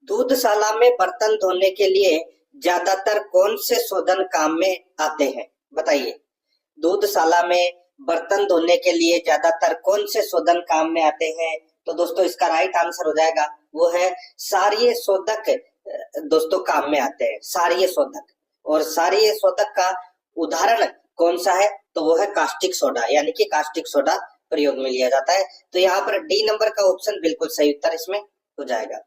दूधशाला में बर्तन धोने के लिए ज्यादातर कौन से शोधन काम में आते हैं? बताइए। दूधशाला में बर्तन धोने के लिए ज्यादातर कौन से शोधन काम में आते हैं? तो दोस्तों इसका राइट आंसर हो जाएगा वो है क्षारीय शोधक। दोस्तों काम में आते हैं क्षारीय शोधक। और क्षारीय शोधक का उदाहरण कौन सा है? तो वो है कास्टिक सोडा, यानी कि कास्टिक सोडा प्रयोग में लिया जाता है। तो यहाँ पर डी नंबर का ऑप्शन बिल्कुल सही उत्तर इसमें हो जाएगा।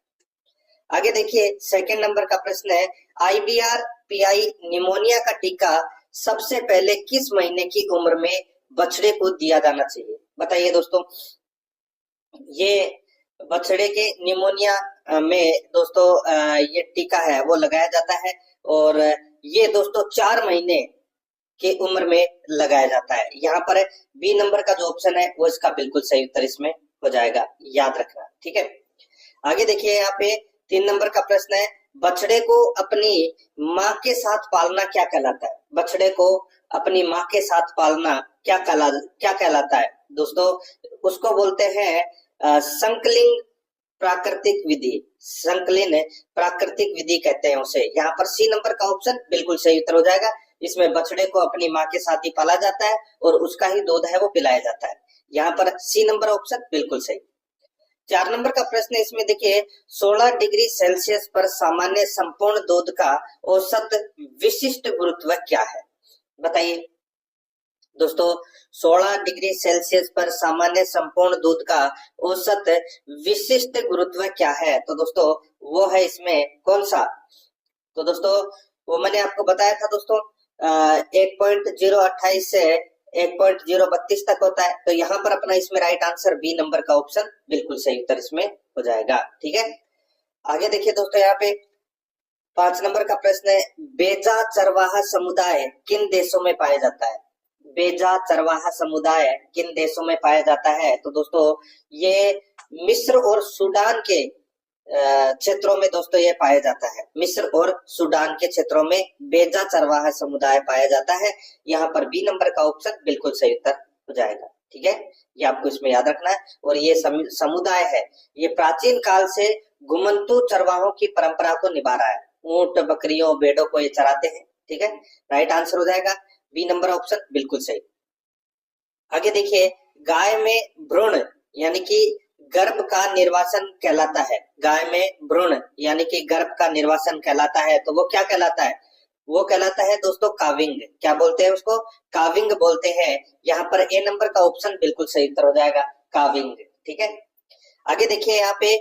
आगे देखिए सेकंड नंबर का प्रश्न है, आईवीआर पीआई निमोनिया का टीका सबसे पहले किस महीने की उम्र में बछड़े को दिया जाना चाहिए? बताइए दोस्तों। ये बछड़े के निमोनिया में दोस्तों ये टीका है वो लगाया जाता है और ये दोस्तों 4 महीने के उम्र में लगाया जाता है। यहाँ पर बी नंबर का जो ऑप्शन है वो इसका बिल्कुल सही उत्तर इसमें हो जाएगा, याद रखना। ठीक है, आगे देखिए यहाँ पे 3 नंबर का प्रश्न है, बछड़े को अपनी माँ के साथ पालना क्या कहलाता है? बछड़े को अपनी माँ के साथ पालना क्या कहलाता है? दोस्तों उसको बोलते हैं संकलिन प्राकृतिक विधि। संकलिन प्राकृतिक विधि कहते हैं उसे। यहाँ पर सी नंबर का ऑप्शन बिल्कुल सही उत्तर हो जाएगा। इसमें बछड़े को अपनी माँ के साथ ही पाला जाता है और उसका ही दूध है वो पिलाया जाता है। यहाँ पर सी नंबर ऑप्शन बिल्कुल सही। 4 नंबर का प्रश्न इसमें देखिए, 16 डिग्री सेल्सियस पर सामान्य संपूर्ण दूध का औसत विशिष्ट गुरुत्व क्या है? बताइए दोस्तों। 16 डिग्री सेल्सियस पर सामान्य संपूर्ण दूध का औसत विशिष्ट गुरुत्व क्या है? तो दोस्तों वो है इसमें कौन सा? तो दोस्तों वो मैंने आपको बताया था दोस्तों 1.028 से 1.032 तक होता है। तो यहाँ पर अपना इसमें राइट आंसर बी नंबर का ऑप्शन बिल्कुल सही उत्तर इसमें हो जाएगा। ठीक है, आगे देखिए दोस्तों यहाँ पे 5 नंबर का प्रश्न है, बेजा चरवाहा समुदाय किन देशों में पाया जाता है? बेजा चरवाहा समुदाय किन देशों में पाया जाता है? तो दोस्तों ये मिस्र और सूडान के क्षेत्रों में दोस्तों ये पाया जाता है। मिस्र और सूडान के क्षेत्रों में बेजा चरवाहा समुदाय पाया जाता है। यहाँ पर बी नंबर का ऑप्शन बिल्कुल सही उत्तर हो जाएगा। ठीक है, ये आपको इसमें याद रखना है। और ये समुदाय है ये प्राचीन काल से घुमंतू चरवाहों की परंपरा को निभा रहा है। ऊंट बकरियों भेड़ों को ये चराते हैं। ठीक है, राइट आंसर हो जाएगा बी नंबर ऑप्शन बिल्कुल सही। आगे देखिए, गाय में भ्रूण यानी कि गर्भ का निर्वासन कहलाता है। गाय में भ्रूण यानी कि गर्भ का निर्वासन कहलाता है। तो वो क्या कहलाता है? वो कहलाता है दोस्तों काविंग। क्या बोलते हैं उसको? काविंग बोलते हैं। यहाँ पर ए नंबर का ऑप्शन बिल्कुल सही उत्तर हो जाएगा, काविंग। ठीक है, आगे देखिए यहाँ पे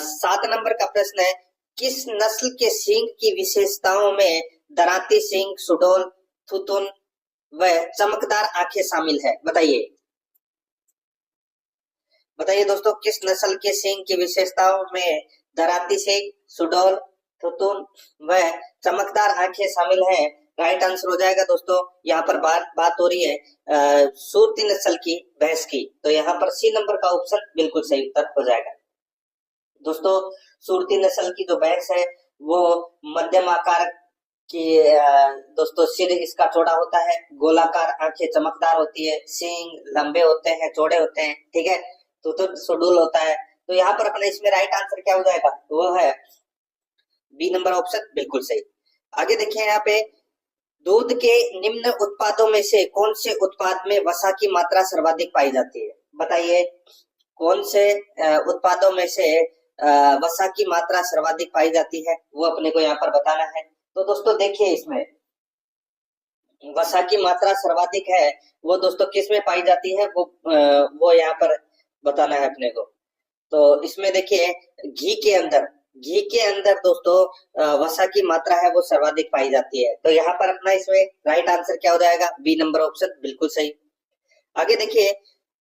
7 नंबर का प्रश्न है, किस नस्ल के सींग की विशेषताओं में दराती सींग, सुडौल, थुतुन व चमकदार आंखें शामिल है? बताइए। बताइए दोस्तों, किस नस्ल के सींग की विशेषताओं में दराती सींग, सुडौल, थुतुन व चमकदार आंखें शामिल हैं? राइट आंसर हो जाएगा दोस्तों। यहाँ पर बात हो रही है सूरती नस्ल की भैंस की। तो यहाँ पर सी नंबर का ऑप्शन बिल्कुल सही उत्तर हो जाएगा। दोस्तों सूरती नस्ल की जो भैंस है वो मध्यम आकार की दोस्तों सिर इसका चौड़ा होता है, गोलाकार आंखें चमकदार होती है, सींग लंबे होते हैं, चौड़े होते हैं। ठीक है, तो सुडौल होता है। तो यहाँ पर अपना इसमें राइट आंसर क्या हो जाएगा? वो है बी नंबर ऑप्शन बिल्कुल सही। आगे देखिए यहाँ पे, दूध के निम्न उत्पादों में से कौन से उत्पाद में वसा की मात्रा सर्वाधिक पाई जाती है? बताइए कौन से उत्पादों में से वसा की मात्रा सर्वाधिक पाई जाती है? वो अपने को यहाँ पर बताना है। तो दोस्तों देखिए इसमें वसा की मात्रा सर्वाधिक है वो दोस्तों किस में पाई जाती है? वो यहाँ पर बताना है अपने को। तो इसमें देखिए घी के अंदर दोस्तों वसा की मात्रा है वो सर्वाधिक पाई जाती है। तो यहाँ पर अपना इसमें राइट आंसर क्या हो जाएगा? बी नंबर ऑप्शन बिल्कुल सही। आगे देखिए,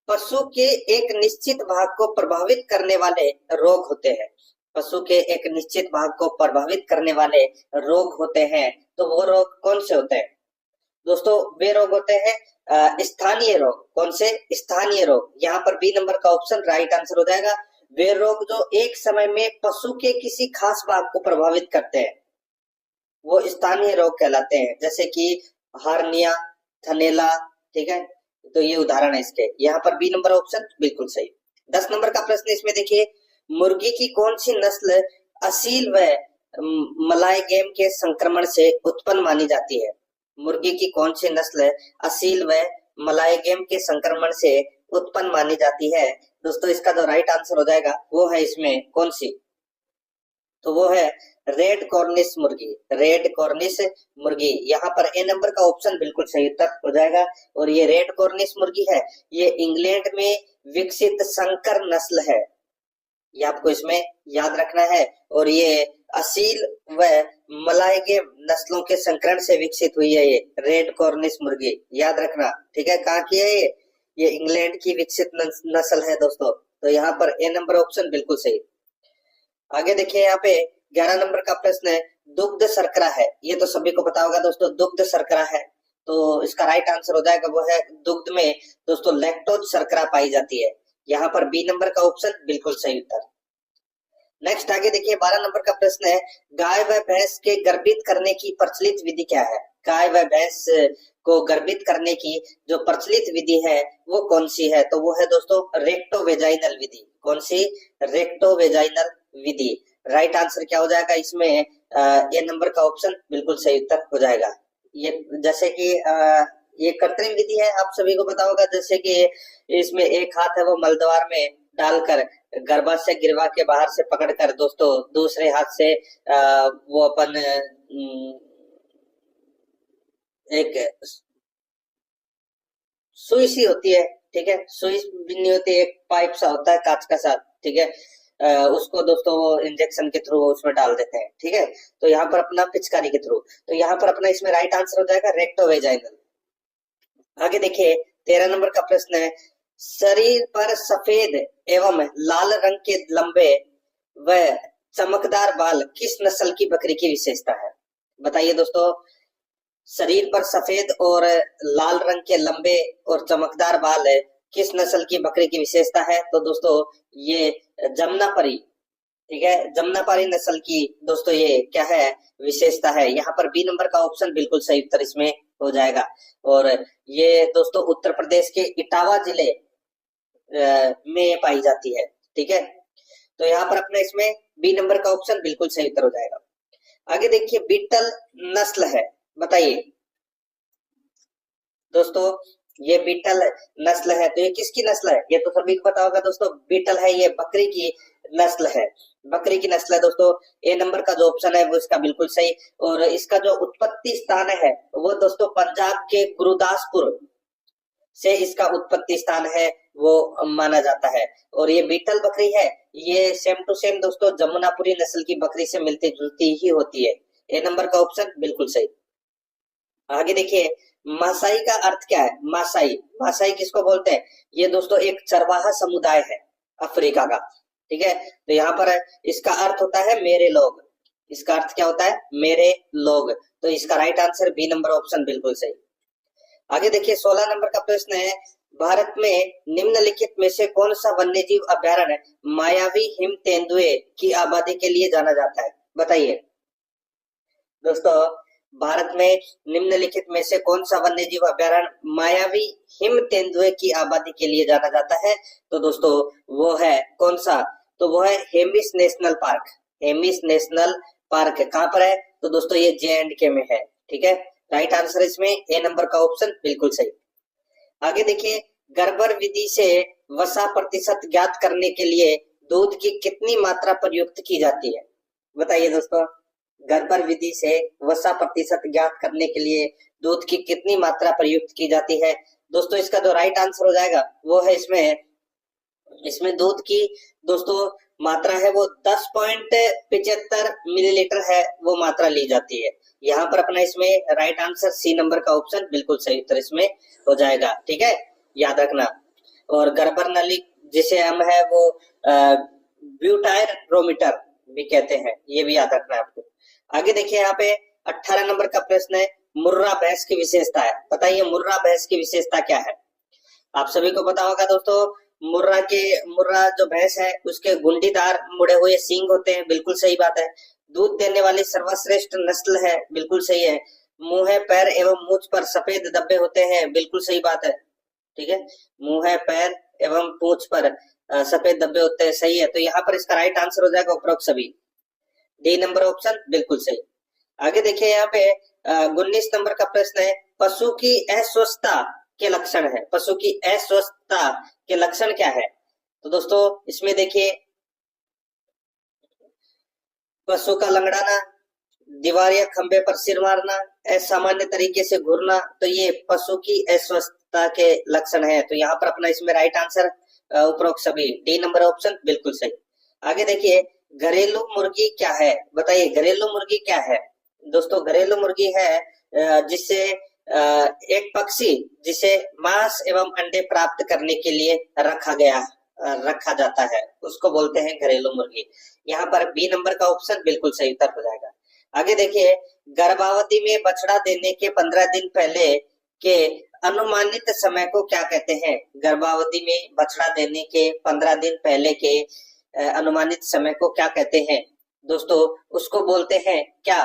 पशु के एक निश्चित भाग को प्रभावित करने वाले रोग होते हैं। पशु के एक निश्चित भाग को प्रभावित करने वाले रोग होते हैं। तो वो रोग कौन से होते हैं? दोस्तों वे रोग होते हैं स्थानीय रोग। कौन से? स्थानीय रोग। यहाँ पर बी नंबर का ऑप्शन राइट आंसर हो जाएगा। वे रोग जो एक समय में पशु के किसी खास भाग को प्रभावित करते हैं वो स्थानीय रोग कहलाते हैं, जैसे कि हार्निया, थनेला। ठीक है, तो ये उदाहरण है इसके। यहाँ पर बी नंबर ऑप्शन बिल्कुल सही। 10 नंबर का प्रश्न इसमें देखिए, मुर्गी की कौन सी नस्ल असील व मलाय गेम के संक्रमण से उत्पन्न मानी जाती है? मुर्गी की कौन सी नस्ल असील व मलाय गेम के संक्रमण से उत्पन्न मानी जाती है? दोस्तों इसका जो राइट आंसर हो जाएगा वो है इसमें कौन सी, तो वो है रेड कॉर्निश मुर्गी। रेड कॉर्निश मुर्गी, यहाँ पर ए नंबर का ऑप्शन बिल्कुल सही उत्तर हो जाएगा। और ये रेड कॉर्निश मुर्गी है, ये इंग्लैंड में विकसित संकर नस्ल है, ये आपको इसमें याद रखना है। और ये असील व मलाय गेम नस्लों के संकरण से विकसित हुई है, ये रेड कॉर्निश मुर्गी, याद रखना। ठीक है, कहाँ की है ये इंग्लैंड की विकसित नस्ल है दोस्तों। तो यहाँ पर ए नंबर ऑप्शन बिल्कुल सही। आगे देखिए यहाँ पे 11 नंबर का प्रश्न है, दुग्ध शर्करा है, ये तो सभी को पता होगा दोस्तों, दुग्ध शर्करा है। तो इसका राइट आंसर हो जाएगा वो है दुग्ध में दोस्तों लैक्टोज शर्करा पाई जाती है, यहाँ पर बी नंबर का ऑप्शन बिल्कुल सही उत्तर। नेक्स्ट आगे देखिए 12 नंबर का प्रश्न है, गाय व भैंस के गर्भित करने की प्रचलित विधि क्या है? गाय व भैंस को गर्भित करने की जो प्रचलित विधि है वो कौन सी है? तो वो है दोस्तों रेक्टोवेजाइनल विधि। कौन सी? रेक्टोवेजाइनल विधि। राइट आंसर क्या हो जाएगा इसमें? ये नंबर का ऑप्शन बिल्कुल सही उत्तर हो जाएगा। ये जैसे कि ये कृत्रिम विधि है, आप सभी को पता होगा, जैसे कि इसमें एक हाथ है वो मलद्वार में डालकर गर्भाशय गिरवा के बाहर से पकड़कर दोस्तों दूसरे हाथ से वो अपन एक सुई सी होती है, ठीक है, सुई भी नहीं होती, एक पाइप सा होता है कांच का सा, ठीक है, उसको दोस्तों वो इंजेक्शन के थ्रू उसमें डाल देते हैं। ठीक है, तो यहाँ पर अपना पिचकारी के थ्रू, तो यहाँ पर अपना इसमें राइट आंसर हो जाएगा रेक्टोवेजाइनल। आगे देखिए 13 नंबर का प्रश्न है, शरीर पर सफेद एवं लाल रंग के लंबे व चमकदार बाल किस नस्ल की बकरी की विशेषता है? बताइए दोस्तों, शरीर पर सफेद और लाल रंग के लंबे और चमकदार बाल है किस नस्ल की बकरी की विशेषता है? तो दोस्तों ये जमुनापरी, ठीक है, जमुनापरी नस्ल की दोस्तों ये क्या है विशेषता है, यहाँ पर बी नंबर का ऑप्शन बिल्कुल सही उत्तर इसमें हो जाएगा। और ये दोस्तों उत्तर प्रदेश के इटावा जिले में पाई जाती है। ठीक है, तो यहाँ पर अपना इसमें बी नंबर का ऑप्शन बिल्कुल सही उत्तर हो जाएगा। आगे देखिए बीटल नस्ल है, बताइए दोस्तों, ये बीटल नस्ल है, तो ये किसकी नस्ल है? ये तो सभी को पता होगा दोस्तों, बीटल है ये बकरी की नस्ल है, बकरी की नस्ल है दोस्तों। ए नंबर का जो ऑप्शन है वो इसका बिल्कुल सही। और इसका जो उत्पत्ति स्थान है वो दोस्तों पंजाब के गुरदासपुर से इसका उत्पत्ति स्थान है वो माना जाता है। और ये बीटल बकरी है, ये सेम टू सेम दोस्तों जमुनापुरी नस्ल की बकरी से मिलती जुलती ही होती है। ए नंबर का ऑप्शन बिल्कुल सही। आगे देखिए मासाई का अर्थ क्या है? मासाई, मासाई किसको बोलते हैं? ये दोस्तों एक चरवाहा समुदाय है अफ्रीका का। ठीक है, तो यहाँ पर इसका अर्थ होता है मेरे लोग, इसका अर्थ क्या होता है? मेरे लोग। तो इसका right answer B number option बिल्कुल सही। आगे देखिए 16 नंबर का प्रश्न है, भारत में निम्नलिखित में से कौन सा वन्यजीव अभ्यारण्य मायावी हिम तेंदुए की आबादी के लिए जाना जाता है? बताइए दोस्तों, भारत में निम्नलिखित में से कौन सा वन्यजीव अभ्यारण्य मायावी हिम तेंदुए की आबादी के लिए जाना जाता है? तो दोस्तों वो है कौन सा? तो वो है Hemis national park. Hemis national park कहाँ पर है? तो दोस्तों ये J&K में है। ठीक है, राइट आंसर इसमें ए नंबर का ऑप्शन बिल्कुल सही। आगे देखिए गर्बर विधि से वसा प्रतिशत ज्ञात करने के लिए दूध की कितनी मात्रा प्रयुक्त की जाती है? बताइए दोस्तों, गर्बर विधि से वसा प्रतिशत ज्ञात करने के लिए दूध की कितनी मात्रा प्रयुक्त की जाती है? दोस्तों इसका जो राइट आंसर हो जाएगा वो है इसमें दूध की दोस्तों मात्रा है वो 10.75 मिलीलीटर है, वो मात्रा ली जाती है। यहाँ पर अपना इसमें राइट आंसर सी नंबर का ऑप्शन बिल्कुल सही उत्तर इसमें हो जाएगा। ठीक है, याद रखना। और गर्बर नली जिसे हम है वो ब्यूटायरोमीटर भी कहते हैं, ये भी याद रखना है आपको। आगे देखिए यहाँ पे 18 नंबर का प्रश्न है, मुर्रा भैंस की विशेषता है। बताइए मुर्रा भैंस की विशेषता क्या है? आप सभी को पता होगा दोस्तों, मुर्रा जो भैंस है उसके गुंडीदार मुड़े हुए सींग होते हैं, बिल्कुल सही बात है। दूध देने वाली सर्वश्रेष्ठ नस्ल है, बिल्कुल सही है। मुंह, पैर एवं मूंछ पर सफेद धब्बे होते हैं, बिल्कुल सही बात है। ठीक है, मुंह, पैर एवं पूंछ पर सफेद धब्बे होते हैं, सही है। तो यहाँ पर इसका राइट आंसर हो जाएगा उपरोक्त सभी। डी नंबर ऑप्शन बिल्कुल सही। आगे देखिए यहाँ पे 19 नंबर का प्रश्न है, पशु की अस्वस्थता के लक्षण है। पशु की अस्वस्थता के लक्षण क्या है? तो दोस्तों इसमें देखिए, पशु का लंगड़ाना, दीवार या खंबे पर सिर मारना, असामान्य तरीके से घूरना, तो ये पशु की अस्वस्थता के लक्षण है। तो यहाँ पर अपना इसमें राइट आंसर उपरोक्त सभी, डी नंबर ऑप्शन बिल्कुल सही। आगे देखिए, घरेलू मुर्गी क्या है? बताइए घरेलू मुर्गी क्या है? दोस्तों घरेलू मुर्गी है जिससे एक पक्षी जिसे मांस एवं अंडे प्राप्त करने के लिए रखा जाता है, उसको बोलते हैं घरेलू मुर्गी। यहाँ पर बी नंबर का ऑप्शन बिल्कुल सही उत्तर हो जाएगा। आगे देखिए, गर्भावधि में बछड़ा देने के 15 दिन पहले के अनुमानित समय को क्या कहते हैं? गर्भावधि में बछड़ा देने के 15 दिन पहले के अनुमानित समय को क्या कहते हैं? दोस्तों उसको बोलते हैं क्या?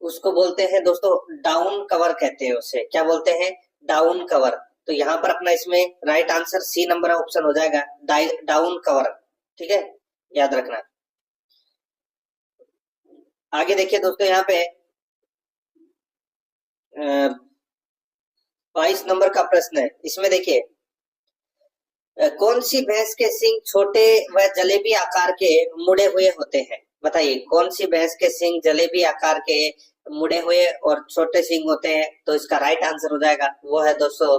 उसको बोलते हैं दोस्तों डाउन कवर कहते हैं उसे। क्या बोलते हैं? Down cover. तो यहाँ पर अपना इसमें right answer C number option हो जाएगा, डाउन कवर। ठीक है, याद रखना। आगे देखिए दोस्तों, यहाँ पे 22 नंबर का प्रश्न है। इसमें देखिए, कौन सी भैंस के सींग छोटे व जलेबी आकार के मुड़े हुए होते हैं? बताइए कौन सी भैंस के सींग जलेबी आकार के मुड़े हुए और छोटे सींग होते हैं? तो इसका राइट आंसर हो जाएगा, वो है दोस्तों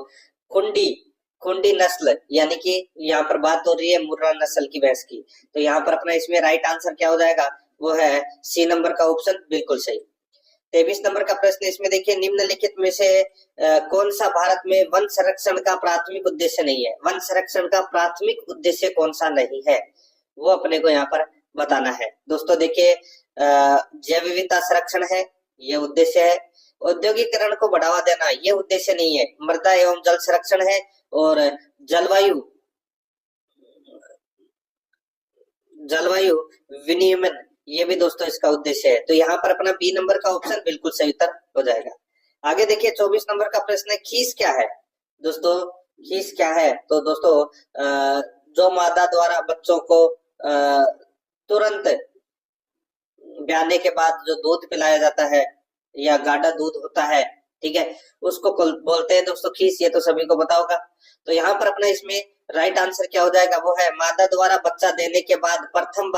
खुंडी नस्ल, यानी कि यहाँ पर बात हो रही है मुर्रा नस्ल की भैंस की। तो यहाँ पर अपना इसमें राइट आंसर क्या हो जाएगा? वो है सी नंबर का ऑप्शन बिल्कुल सही। 23 नंबर का प्रश्न, इसमें देखिए, निम्नलिखित में से कौन सा भारत में वन संरक्षण का प्राथमिक उद्देश्य नहीं है? वन संरक्षण का प्राथमिक उद्देश्य कौन सा नहीं है, वो अपने को यहाँ पर बताना है। दोस्तों देखिए, जैव विविधता संरक्षण है, ये उद्देश्य है। औद्योगिकरण को बढ़ावा देना, ये उद्देश्य नहीं है। मृदा एवं जल संरक्षण है, और जलवायु विनियमन, ये भी दोस्तों इसका उद्देश्य है। तो यहाँ पर अपना बी नंबर का ऑप्शन बिल्कुल सही उत्तर हो जाएगा। आगे देखिए, 24 नंबर का प्रश्न है, खीस क्या है? दोस्तों खीस क्या है? तो दोस्तों जो मादा द्वारा बच्चों को तुरंत ब्याने के बाद जो दूध पिलाया जाता है या गाढ़ा दूध होता है, ठीक है, उसको बोलते हैं दोस्तों खीस। ये तो सभी को पता होगा। तो यहाँ पर अपना इसमें राइट आंसर क्या हो जाएगा? वो है मादा द्वारा बच्चा देने के बाद प्रथम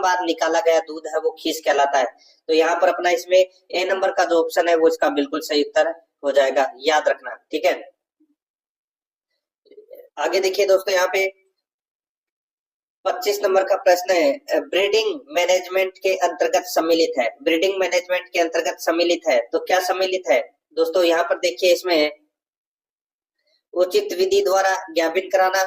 बार निकाला गया दूध है, वो खीस कहलाता है। तो यहाँ पर अपना इसमें ए नंबर का जो ऑप्शन है वो इसका बिल्कुल सही उत्तर हो जाएगा, याद रखना। ठीक है, आगे देखिए दोस्तों, यहाँ पे 25 नंबर का प्रश्न है, ब्रीडिंग मैनेजमेंट के अंतर्गत सम्मिलित है। ब्रीडिंग मैनेजमेंट के अंतर्गत सम्मिलित है, तो क्या सम्मिलित है? दोस्तों यहाँ पर देखिए, इसमें उचित विधि द्वारा ज्ञापन कराना,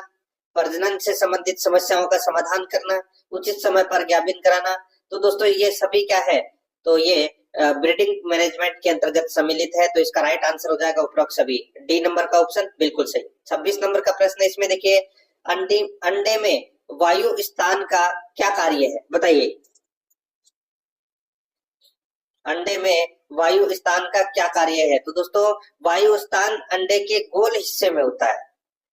प्रजनन से संबंधित समस्याओं का समाधान करना, उचित समय पर ज्ञापन कराना। तो दोस्तों ये सभी क्या है? तो ये ब्रीडिंग मैनेजमेंट के अंतर्गत सम्मिलित है। तो इसका राइट आंसर हो जाएगा उपरोक्त सभी, डी नंबर का ऑप्शन बिल्कुल सही। 26 नंबर का प्रश्न है, इसमें देखिए, अंडे में वायु स्थान का क्या कार्य है? बताइए अंडे में वायु स्थान का क्या कार्य है? तो दोस्तों वायु स्थान अंडे के गोल हिस्से में होता है,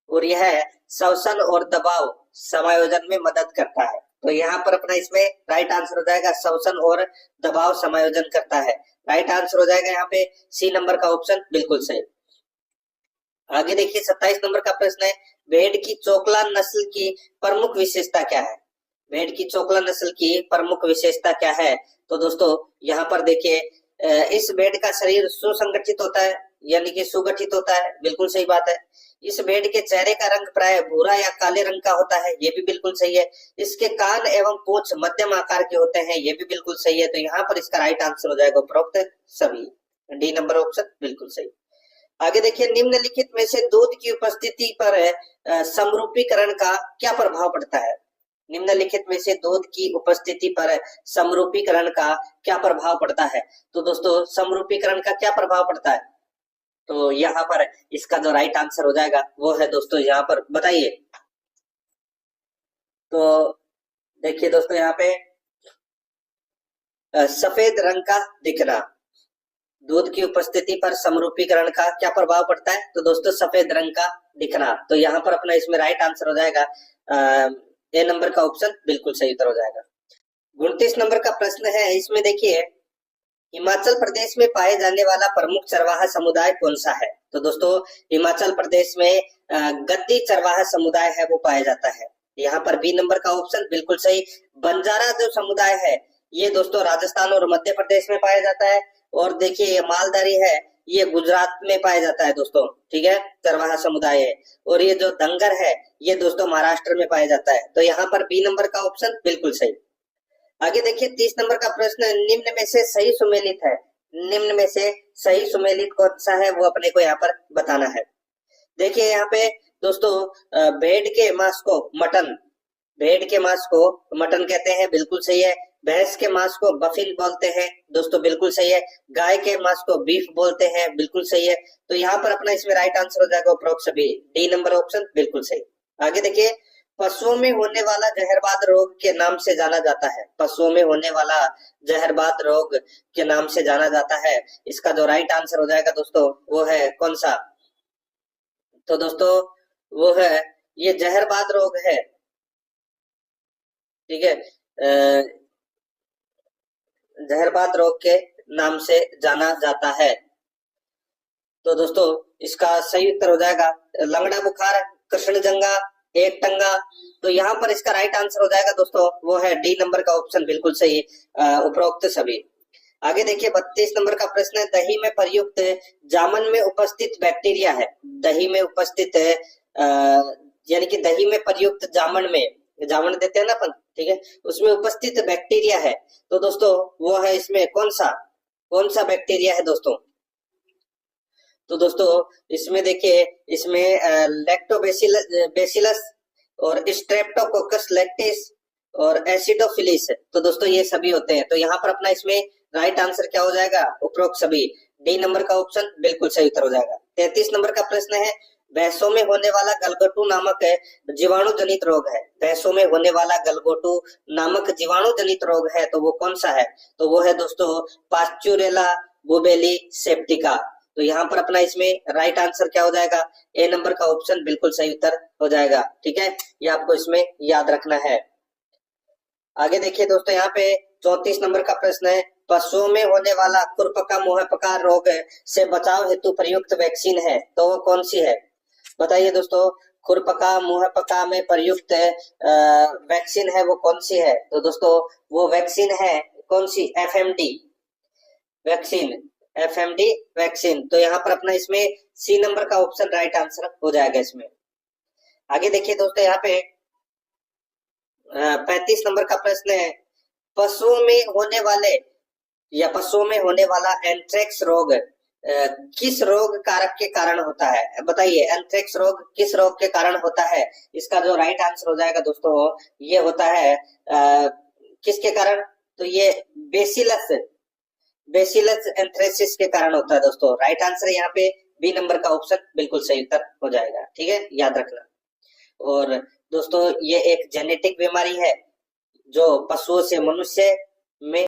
और यह श्वसन और दबाव समायोजन में मदद करता है। तो यहाँ पर अपना इसमें राइट आंसर हो जाएगा, श्वसन और दबाव समायोजन करता है। राइट आंसर हो जाएगा यहाँ पे सी नंबर का ऑप्शन बिल्कुल सही। आगे देखिए, 27 नंबर का प्रश्न है, भेड़ की चोकला नस्ल की प्रमुख विशेषता क्या है? भेड़ की चोकला नस्ल की प्रमुख विशेषता क्या है? तो दोस्तों यहाँ पर देखिए, इस भेड़ का शरीर सुसंगठित होता है, यानी कि सुगठित होता है, बिल्कुल सही बात है। इस भेड़ के चेहरे का रंग प्राय भूरा या काले रंग का होता है, ये भी बिल्कुल सही है। इसके कान एवं पूंछ मध्यम आकार के होते हैं, ये भी बिल्कुल सही है। तो यहाँ पर इसका राइट आंसर हो जाएगा उपरोक्त सभी, डी नंबर ऑप्शन बिल्कुल सही। आगे देखिए, निम्नलिखित में से दूध की उपस्थिति पर समरूपीकरण का क्या प्रभाव पड़ता है? निम्नलिखित में से दूध की उपस्थिति पर समरूपीकरण का क्या प्रभाव पड़ता है? तो दोस्तों समरूपीकरण का क्या प्रभाव पड़ता है? तो यहाँ पर इसका जो राइट आंसर हो जाएगा वो है दोस्तों, यहाँ पर बताइए। तो देखिए दोस्तों, यहाँ पे सफेद रंग का दिखना, दूध की उपस्थिति पर समरूपीकरण का क्या प्रभाव पड़ता है? तो दोस्तों सफेद रंग का दिखना। तो यहाँ पर अपना इसमें राइट आंसर हो जाएगा ए नंबर का ऑप्शन बिल्कुल सही उत्तर हो जाएगा। 29 नंबर का प्रश्न है, इसमें देखिए हिमाचल प्रदेश में पाए जाने वाला प्रमुख चरवाहा समुदाय कौन सा है? तो दोस्तों हिमाचल प्रदेश में गद्दी चरवाहा समुदाय है वो पाया जाता है। यहाँ पर बी नंबर का ऑप्शन बिल्कुल सही। बंजारा जो समुदाय है ये दोस्तों राजस्थान और मध्य प्रदेश में पाया जाता है। और देखिए ये मालधारी है ये गुजरात में पाया जाता है दोस्तों, ठीक है, चरवाहा समुदाय है। और ये जो धंगर है ये दोस्तों महाराष्ट्र में पाया जाता है। तो यहाँ पर बी नंबर का ऑप्शन बिल्कुल सही। आगे देखिए 30 नंबर का प्रश्न, निम्न में से सही सुमेलित है, निम्न में से सही सुमेलित कौन सा है वो अपने को यहाँ पर बताना है। देखिए यहाँ पे दोस्तों भेड़ के मांस को मटन, भेड़ के मांस को मटन कहते हैं, बिल्कुल सही है। भैंस के मांस को बफिन बोलते हैं दोस्तों, बिल्कुल सही है। गाय के मांस को बीफ बोलते हैं, बिल्कुल सही है। तो यहाँ पर अपना इसमें राइट आंसर हो जाएगा उपरोक्त सभी, डी नंबर ऑप्शन बिल्कुल सही। आगे देखिए पशुओं में होने वाला जहरबाद रोग के नाम से जाना जाता है, पशुओं में होने वाला जहरबाद रोग के नाम से जाना जाता है। इसका जो राइट आंसर हो जाएगा दोस्तों वो है कौन सा? तो दोस्तों वो है ये जहरबाद रोग है, ठीक है, जहरबाद रोग के नाम से जाना जाता है। तो दोस्तों इसका सही उत्तर हो जाएगा लंगड़ा बुखार, कृष्णजंगा, एक टंगा। तो यहाँ पर इसका राइट आंसर हो जाएगा दोस्तों वो है डी नंबर का ऑप्शन बिल्कुल सही, उपरोक्त सभी। आगे देखिए 32 नंबर का प्रश्न है, दही में प्रयुक्त जामन में उपस्थित बैक्टीरिया है, दही में उपस्थित यानी कि दही में प्रयुक्त जामन में, जामन देते हैं ना अपन, ठीक है, उसमें उपस्थित बैक्टीरिया है। तो दोस्तों वो है इसमें कौन सा बैक्टीरिया है दोस्तों? तो दोस्तों इसमें देखिए इसमें लैक्टोबैसिलस और स्ट्रेप्टोकोकस लैक्टिस और एसिडोफिलिस, तो दोस्तों ये सभी होते हैं। तो यहाँ पर अपना इसमें राइट आंसर क्या हो जाएगा? उपरोक्त सभी, डी नंबर का ऑप्शन बिल्कुल सही उत्तर हो जाएगा। 33 नंबर का प्रश्न है, भैंसों में होने वाला गलघोटू नामक जीवाणु जनित रोग है, भैंसों में होने वाला गलघोटू नामक जीवाणु जनित रोग है, तो वो कौन सा है? तो वो है दोस्तों पास्चुरेला बुबेली सेप्टिका। तो यहाँ पर अपना इसमें राइट आंसर क्या हो जाएगा? ए नंबर का ऑप्शन बिल्कुल सही उत्तर हो जाएगा, ठीक है, ये आपको इसमें याद रखना है। आगे देखिए दोस्तों यहाँ पे 34 नंबर का प्रश्न है, पशुओं में होने वाला खुरपका मुंहपका रोग से बचाव हेतु प्रयुक्त वैक्सीन है, तो वो कौन सी है? बताइए दोस्तों, खुरपका मुंहपका में प्रयुक्त वैक्सीन है वो कौन सी है? तो दोस्तों वो वैक्सीन है कौन सी? FMD vaccine, FMD vaccine. तो यहाँ पर अपना इसमें सी नंबर का ऑप्शन राइट आंसर हो जाएगा इसमें। आगे देखिए दोस्तों यहाँ पे 35 नंबर का प्रश्न है, पशुओं में होने वाले या पशुओं में होने वाला एंथ्रेक्स रोग किस रोग कारक के कारण होता है? बताइए एंथ्रेक्स रोग किस रोग के कारण होता है? इसका जो राइट आंसर हो जाएगा दोस्तों ये होता है किसके कारण? तो ये बेसिलस एंथ्रेसिस के कारण होता है दोस्तों। राइट आंसर यहाँ पे बी नंबर का ऑप्शन बिल्कुल सही उत्तर हो जाएगा, ठीक है, याद रखना। और दोस्तों ये एक जेनेटिक बीमारी है जो पशुओं से मनुष्य में